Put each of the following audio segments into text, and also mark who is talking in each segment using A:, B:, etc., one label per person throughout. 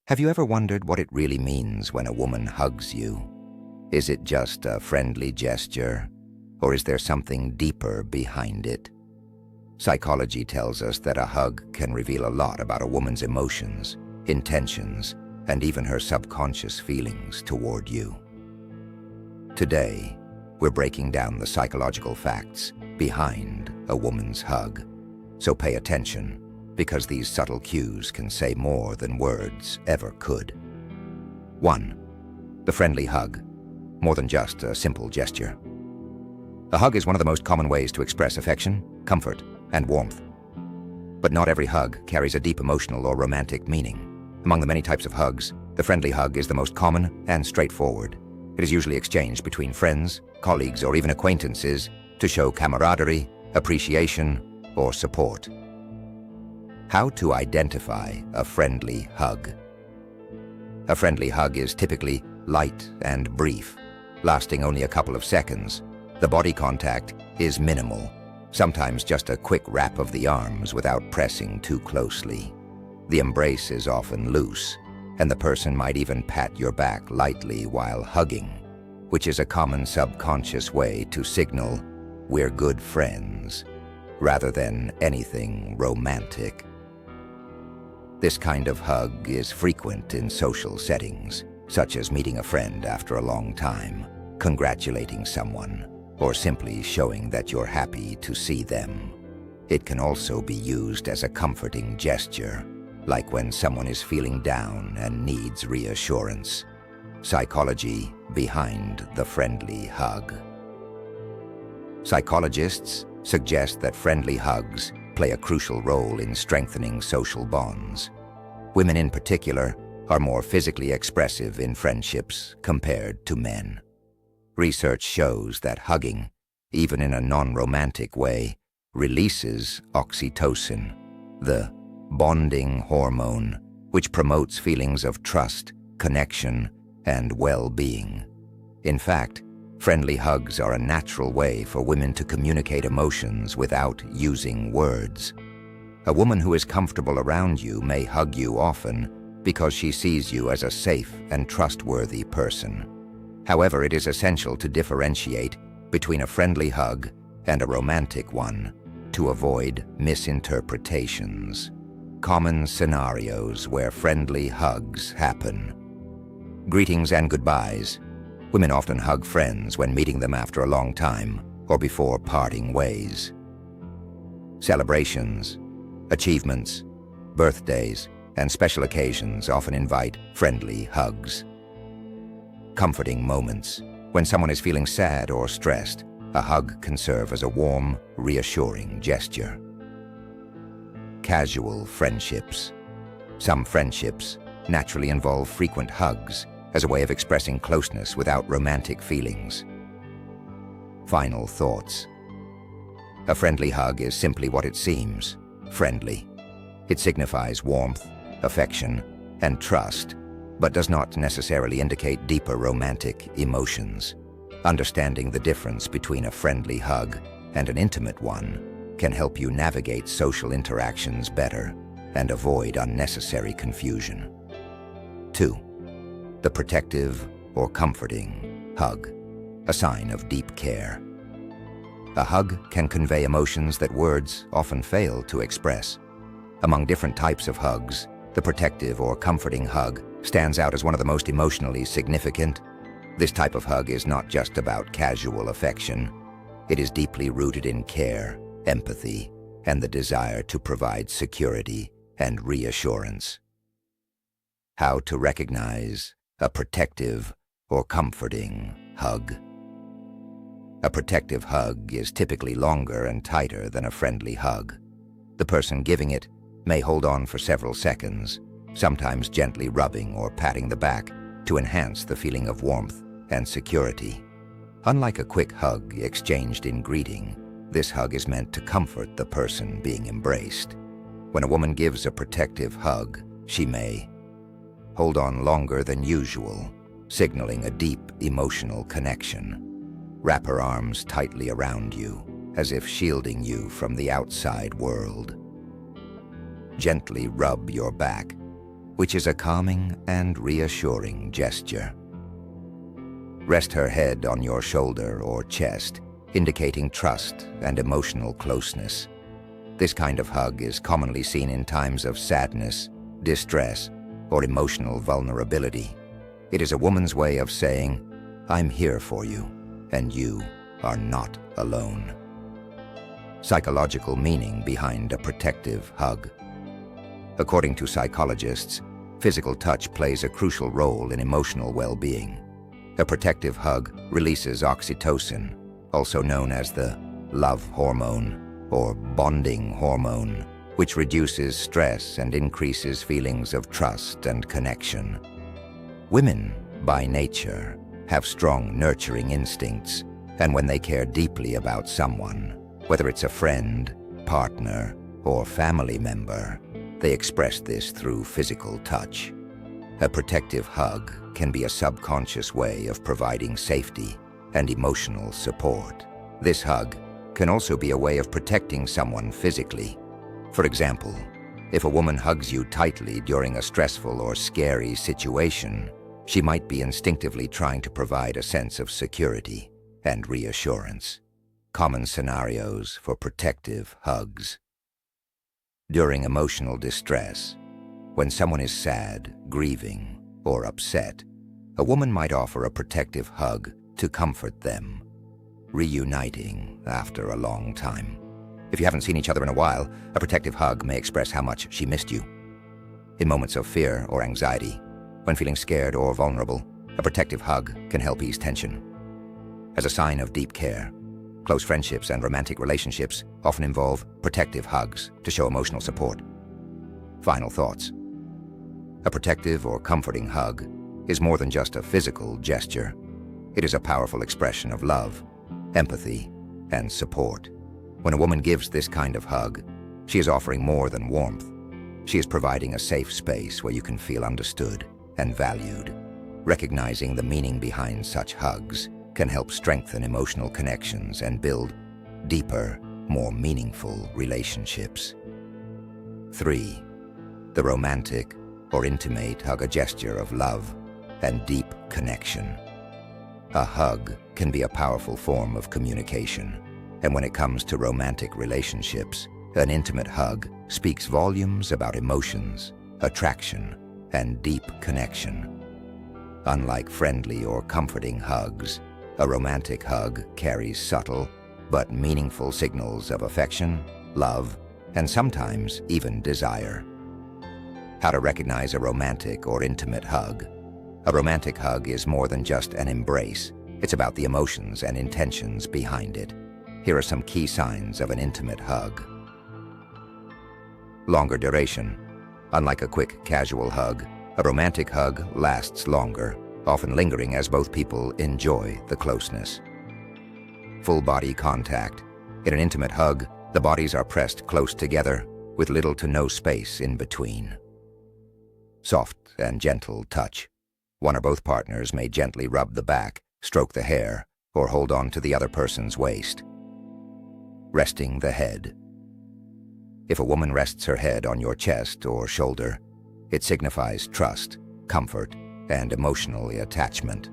A: Have you ever wondered what it really means when a woman hugs you? Is it just a friendly gesture, or is there something deeper behind it? Psychology tells us that a hug can reveal a lot about a woman's emotions, intentions, and even her subconscious feelings toward you. Today, we're breaking down the psychological facts behind a woman's hug. So pay attention, because these subtle cues can say more than words ever could. 1. The friendly hug. More than just a simple gesture. A hug is one of the most common ways to express affection, comfort, and warmth. But not every hug carries a deep emotional or romantic meaning. Among the many types of hugs, the friendly hug is the most common and straightforward. It is usually exchanged between friends, colleagues, or even acquaintances to show camaraderie, appreciation, or support. How to identify a friendly hug. A friendly hug is typically light and brief, lasting only a couple of seconds. The body contact is minimal, sometimes just a quick wrap of the arms without pressing too closely. The embrace is often loose, and the person might even pat your back lightly while hugging, which is a common subconscious way to signal we're good friends, rather than anything romantic. This kind of hug is frequent in social settings, such as meeting a friend after a long time, congratulating someone, or simply showing that you're happy to see them. It can also be used as a comforting gesture, like when someone is feeling down and needs reassurance. Psychology behind the friendly hug. Psychologists suggest that friendly hugs play a crucial role in strengthening social bonds. Women in particular are more physically expressive in friendships compared to men. Research shows that hugging, even in a non-romantic way, releases oxytocin, the bonding hormone which promotes feelings of trust, connection, and well-being. In fact, friendly hugs are a natural way for women to communicate emotions without using words. A woman who is comfortable around you may hug you often because she sees you as a safe and trustworthy person. However, it is essential to differentiate between a friendly hug and a romantic one to avoid misinterpretations. Common scenarios where friendly hugs happen. Greetings and goodbyes. Women often hug friends when meeting them after a long time or before parting ways. Celebrations, achievements, birthdays, and special occasions often invite friendly hugs. Comforting moments. When someone is feeling sad or stressed, a hug can serve as a warm, reassuring gesture. Casual friendships. Some friendships naturally involve frequent hugs as a way of expressing closeness without romantic feelings. Final thoughts. A friendly hug is simply what it seems, friendly. It signifies warmth, affection, and trust, but does not necessarily indicate deeper romantic emotions. Understanding the difference between a friendly hug and an intimate one can help you navigate social interactions better and avoid unnecessary confusion. 2. The protective or comforting hug, a sign of deep care. A hug can convey emotions that words often fail to express. Among different types of hugs, the protective or comforting hug stands out as one of the most emotionally significant. This type of hug is not just about casual affection. It is deeply rooted in care, empathy, and the desire to provide security and reassurance. How to recognize a protective or comforting hug. A protective hug is typically longer and tighter than a friendly hug. The person giving it may hold on for several seconds, sometimes gently rubbing or patting the back to enhance the feeling of warmth and security. Unlike a quick hug exchanged in greeting, this hug is meant to comfort the person being embraced. When a woman gives a protective hug, she may hold on longer than usual, signaling a deep emotional connection. Wrap her arms tightly around you, as if shielding you from the outside world. Gently rub your back, which is a calming and reassuring gesture. Rest her head on your shoulder or chest, indicating trust and emotional closeness. This kind of hug is commonly seen in times of sadness, distress, or emotional vulnerability. It is a woman's way of saying, "I'm here for you, and you are not alone." Psychological meaning behind a protective hug. According to psychologists, physical touch plays a crucial role in emotional well-being. A protective hug releases oxytocin, also known as the love hormone or bonding hormone, which reduces stress and increases feelings of trust and connection. Women, by nature, have strong nurturing instincts, and when they care deeply about someone, whether it's a friend, partner, or family member, they express this through physical touch. A protective hug can be a subconscious way of providing safety and emotional support. This hug can also be a way of protecting someone physically. For example, if a woman hugs you tightly during a stressful or scary situation, she might be instinctively trying to provide a sense of security and reassurance. Common scenarios for protective hugs. During emotional distress, when someone is sad, grieving, or upset, a woman might offer a protective hug to comfort them, reuniting after a long time. If you haven't seen each other in a while, a protective hug may express how much she missed you. In moments of fear or anxiety, when feeling scared or vulnerable, a protective hug can help ease tension. As a sign of deep care, close friendships and romantic relationships often involve protective hugs to show emotional support. Final thoughts. A protective or comforting hug is more than just a physical gesture. It is a powerful expression of love, empathy, and support. When a woman gives this kind of hug, she is offering more than warmth. She is providing a safe space where you can feel understood and valued. Recognizing the meaning behind such hugs can help strengthen emotional connections and build deeper, more meaningful relationships. 3. The romantic or intimate hug, a gesture of love and deep connection. A hug can be a powerful form of communication, and when it comes to romantic relationships, an intimate hug speaks volumes about emotions, attraction, and deep connection. Unlike friendly or comforting hugs, a romantic hug carries subtle but meaningful signals of affection, love, and sometimes even desire. How to recognize a romantic or intimate hug. A romantic hug is more than just an embrace. It's about the emotions and intentions behind it. Here are some key signs of an intimate hug. Longer duration. Unlike a quick, casual hug, a romantic hug lasts longer, often lingering as both people enjoy the closeness. Full body contact. In an intimate hug, the bodies are pressed close together, with little to no space in between. Soft and gentle touch. One or both partners may gently rub the back, stroke the hair, or hold on to the other person's waist. Resting the head. If a woman rests her head on your chest or shoulder, it signifies trust, comfort, and emotional attachment.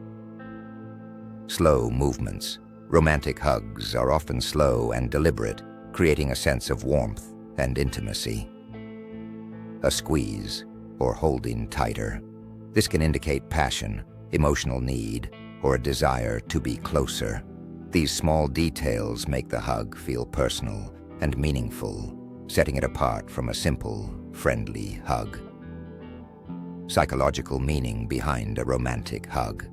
A: Slow movements. Romantic hugs are often slow and deliberate, creating a sense of warmth and intimacy. A squeeze, or holding tighter. This can indicate passion, emotional need, or a desire to be closer. These small details make the hug feel personal and meaningful, setting it apart from a simple, friendly hug. Psychological meaning behind a romantic hug.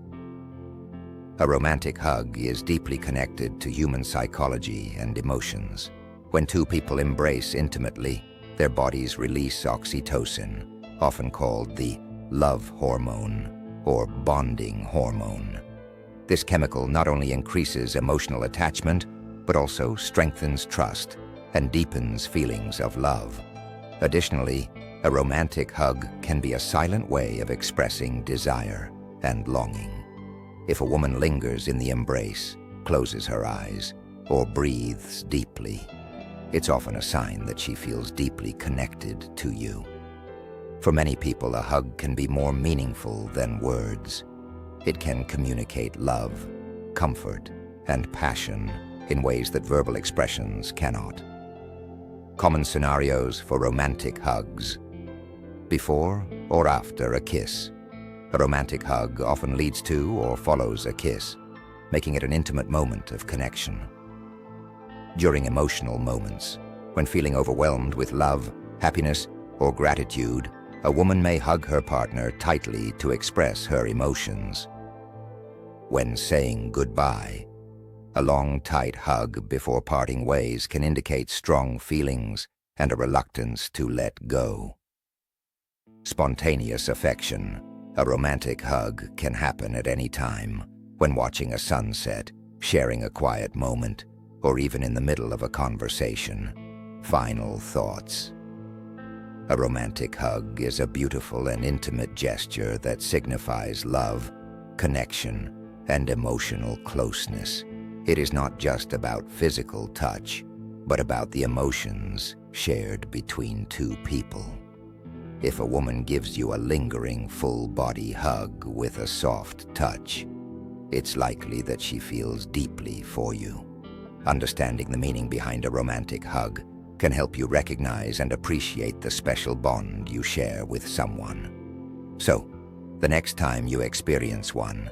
A: A romantic hug is deeply connected to human psychology and emotions. When two people embrace intimately, their bodies release oxytocin, often called the love hormone or bonding hormone. This chemical not only increases emotional attachment, but also strengthens trust and deepens feelings of love. Additionally, a romantic hug can be a silent way of expressing desire and longing. If a woman lingers in the embrace, closes her eyes, or breathes deeply, it's often a sign that she feels deeply connected to you. For many people, a hug can be more meaningful than words. It can communicate love, comfort, and passion in ways that verbal expressions cannot. Common scenarios for romantic hugs. Before or after a kiss. A romantic hug often leads to or follows a kiss, making it an intimate moment of connection. During emotional moments, when feeling overwhelmed with love, happiness, or gratitude, a woman may hug her partner tightly to express her emotions. When saying goodbye, a long, tight hug before parting ways can indicate strong feelings and a reluctance to let go. Spontaneous affection. A romantic hug can happen at any time, when watching a sunset, sharing a quiet moment, or even in the middle of a conversation. Final thoughts. A romantic hug is a beautiful and intimate gesture that signifies love, connection, and emotional closeness. It is not just about physical touch, but about the emotions shared between two people. If a woman gives you a lingering, full-body hug with a soft touch, it's likely that she feels deeply for you. Understanding the meaning behind a romantic hug can help you recognize and appreciate the special bond you share with someone. So, the next time you experience one,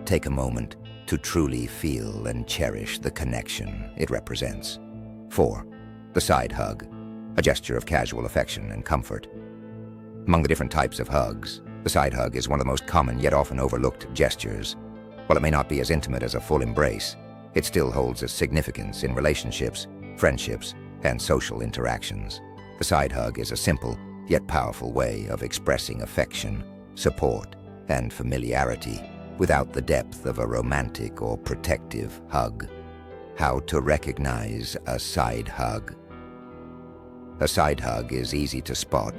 A: take a moment to truly feel and cherish the connection it represents. 4. The side hug, a gesture of casual affection and comfort. Among the different types of hugs, the side hug is one of the most common yet often overlooked gestures. While it may not be as intimate as a full embrace, it still holds its significance in relationships, friendships, and social interactions. The side hug is a simple yet powerful way of expressing affection, support, and familiarity without the depth of a romantic or protective hug. How to recognize a side hug. A side hug is easy to spot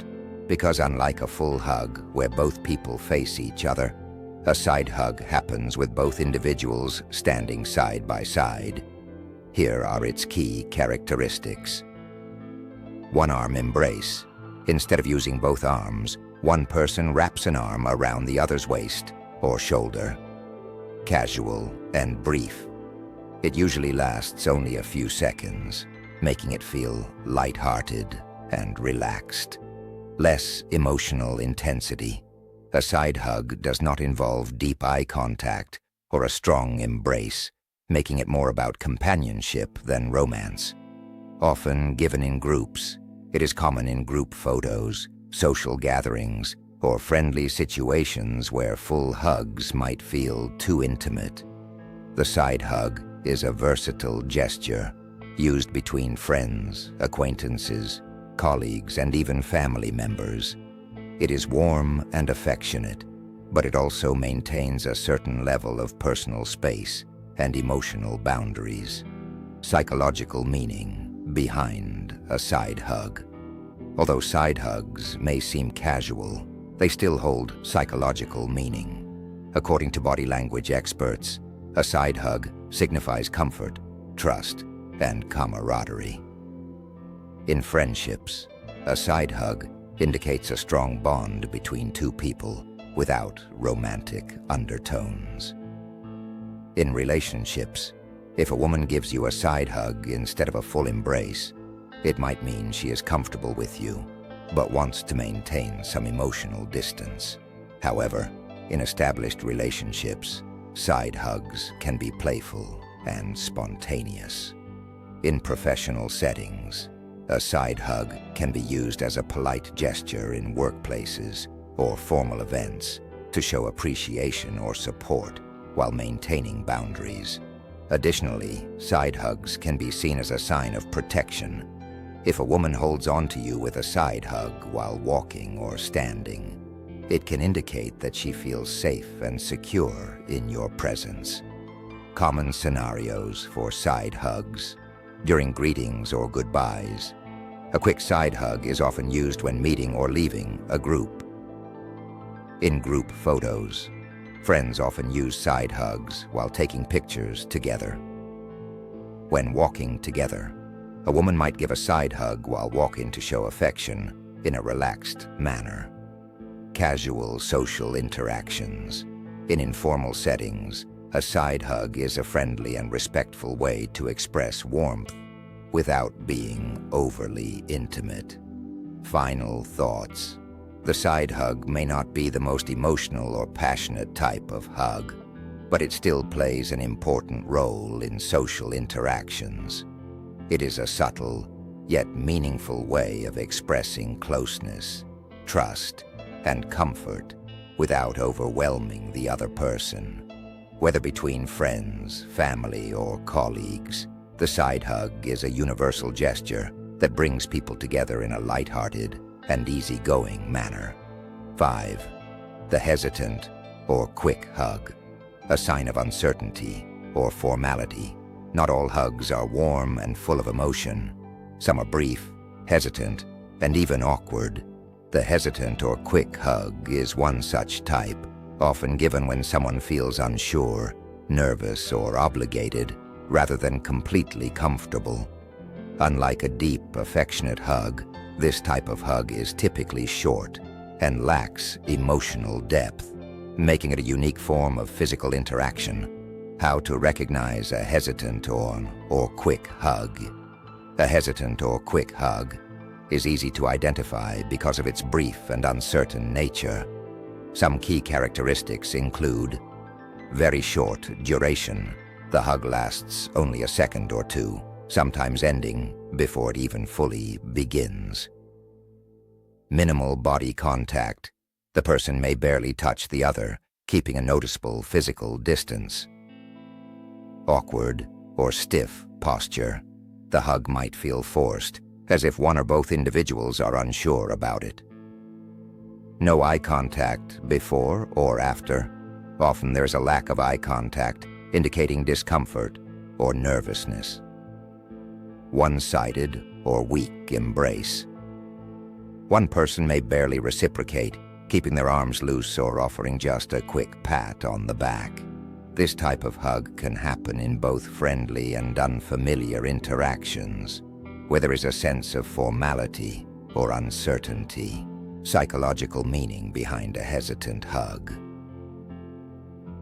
A: because, unlike a full hug where both people face each other, a side hug happens with both individuals standing side by side. Here are its key characteristics. One-arm embrace. Instead of using both arms, one person wraps an arm around the other's waist or shoulder. Casual and brief. It usually lasts only a few seconds, making it feel lighthearted and relaxed. Less emotional intensity. A side hug does not involve deep eye contact or a strong embrace, making it more about companionship than romance. Often given in groups, it is common in group photos, social gatherings, or friendly situations where full hugs might feel too intimate. The side hug is a versatile gesture used between friends, acquaintances, colleagues, and even family members. It is warm and affectionate, but it also maintains a certain level of personal space and emotional boundaries. Psychological meaning behind a side hug. Although side hugs may seem casual, they still hold psychological meaning. According to body language experts, a side hug signifies comfort, trust, and camaraderie. In friendships, a side hug indicates a strong bond between two people without romantic undertones. In relationships, if a woman gives you a side hug instead of a full embrace, it might mean she is comfortable with you, but wants to maintain some emotional distance. However, in established relationships, side hugs can be playful and spontaneous. In professional settings, a side hug can be used as a polite gesture in workplaces or formal events to show appreciation or support while maintaining boundaries. Additionally, side hugs can be seen as a sign of protection. If a woman holds on to you with a side hug while walking or standing, it can indicate that she feels safe and secure in your presence. Common scenarios for side hugs. During greetings or goodbyes, a quick side hug is often used when meeting or leaving a group. In group photos, friends often use side hugs while taking pictures together. When walking together, a woman might give a side hug while walking to show affection in a relaxed manner. Casual social interactions. In informal settings, a side hug is a friendly and respectful way to express warmth without being overly intimate. Final thoughts. The side hug may not be the most emotional or passionate type of hug, but it still plays an important role in social interactions. It is a subtle, yet meaningful way of expressing closeness, trust, and comfort without overwhelming the other person. Whether between friends, family, or colleagues, the side hug is a universal gesture that brings people together in a lighthearted and easygoing manner. 5. The hesitant or quick hug, a sign of uncertainty or formality. Not all hugs are warm and full of emotion. Some are brief, hesitant, and even awkward. The hesitant or quick hug is one such type, often given when someone feels unsure, nervous, or obligated, rather than completely comfortable. Unlike a deep, affectionate hug, this type of hug is typically short and lacks emotional depth, making it a unique form of physical interaction. How to recognize a hesitant or quick hug. A hesitant or quick hug is easy to identify because of its brief and uncertain nature. Some key characteristics include very short duration. The hug lasts only a second or two, sometimes ending before it even fully begins. Minimal body contact. The person may barely touch the other, keeping a noticeable physical distance. Awkward or stiff posture. The hug might feel forced, as if one or both individuals are unsure about it. No eye contact before or after. Often there's a lack of eye contact, indicating discomfort or nervousness. One-sided or weak embrace. One person may barely reciprocate, keeping their arms loose or offering just a quick pat on the back. This type of hug can happen in both friendly and unfamiliar interactions, where there is a sense of formality or uncertainty. Psychological meaning behind a hesitant hug.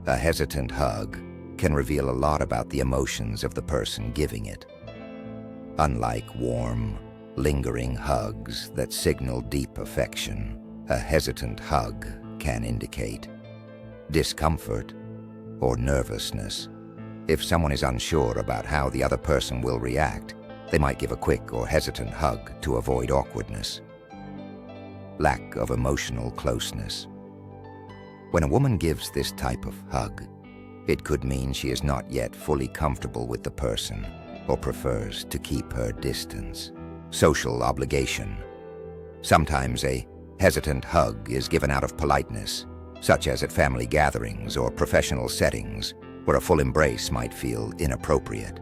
A: A hesitant hug can reveal a lot about the emotions of the person giving it. Unlike warm, lingering hugs that signal deep affection, a hesitant hug can indicate discomfort or nervousness. If someone is unsure about how the other person will react, they might give a quick or hesitant hug to avoid awkwardness. Lack of emotional closeness. When a woman gives this type of hug, it could mean she is not yet fully comfortable with the person or prefers to keep her distance. Social obligation. Sometimes a hesitant hug is given out of politeness, such as at family gatherings or professional settings, where a full embrace might feel inappropriate.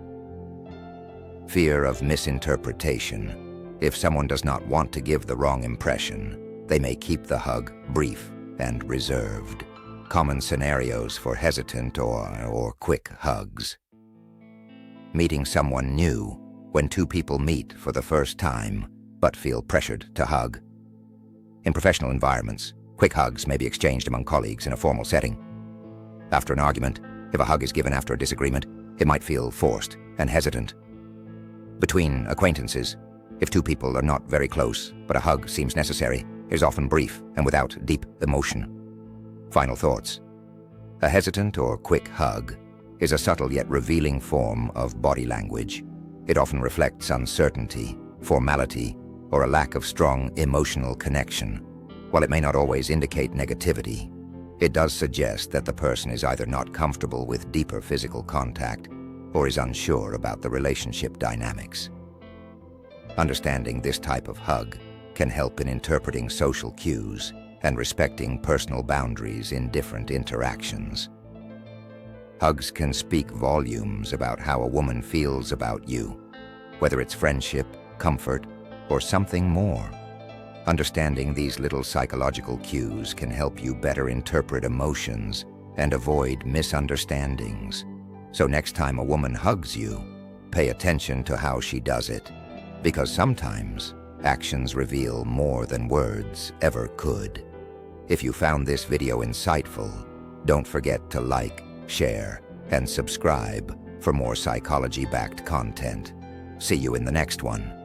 A: Fear of misinterpretation. If someone does not want to give the wrong impression, they may keep the hug brief and reserved. Common scenarios for hesitant or quick hugs. Meeting someone new. When two people meet for the first time but feel pressured to hug. In professional environments, quick hugs may be exchanged among colleagues in a formal setting. After an argument, if a hug is given after a disagreement, it might feel forced and hesitant. Between acquaintances, if two people are not very close but a hug seems necessary, it is often brief and without deep emotion. Final thoughts. A hesitant or quick hug is a subtle yet revealing form of body language. It often reflects uncertainty, formality, or a lack of strong emotional connection. While it may not always indicate negativity, it does suggest that the person is either not comfortable with deeper physical contact or is unsure about the relationship dynamics. Understanding this type of hug can help in interpreting social cues and respecting personal boundaries in different interactions. Hugs can speak volumes about how a woman feels about you, whether it's friendship, comfort, or something more. Understanding these little psychological cues can help you better interpret emotions and avoid misunderstandings. So next time a woman hugs you, pay attention to how she does it, because sometimes actions reveal more than words ever could. If you found this video insightful, don't forget to like, share, and subscribe for more psychology-backed content. See you in the next one.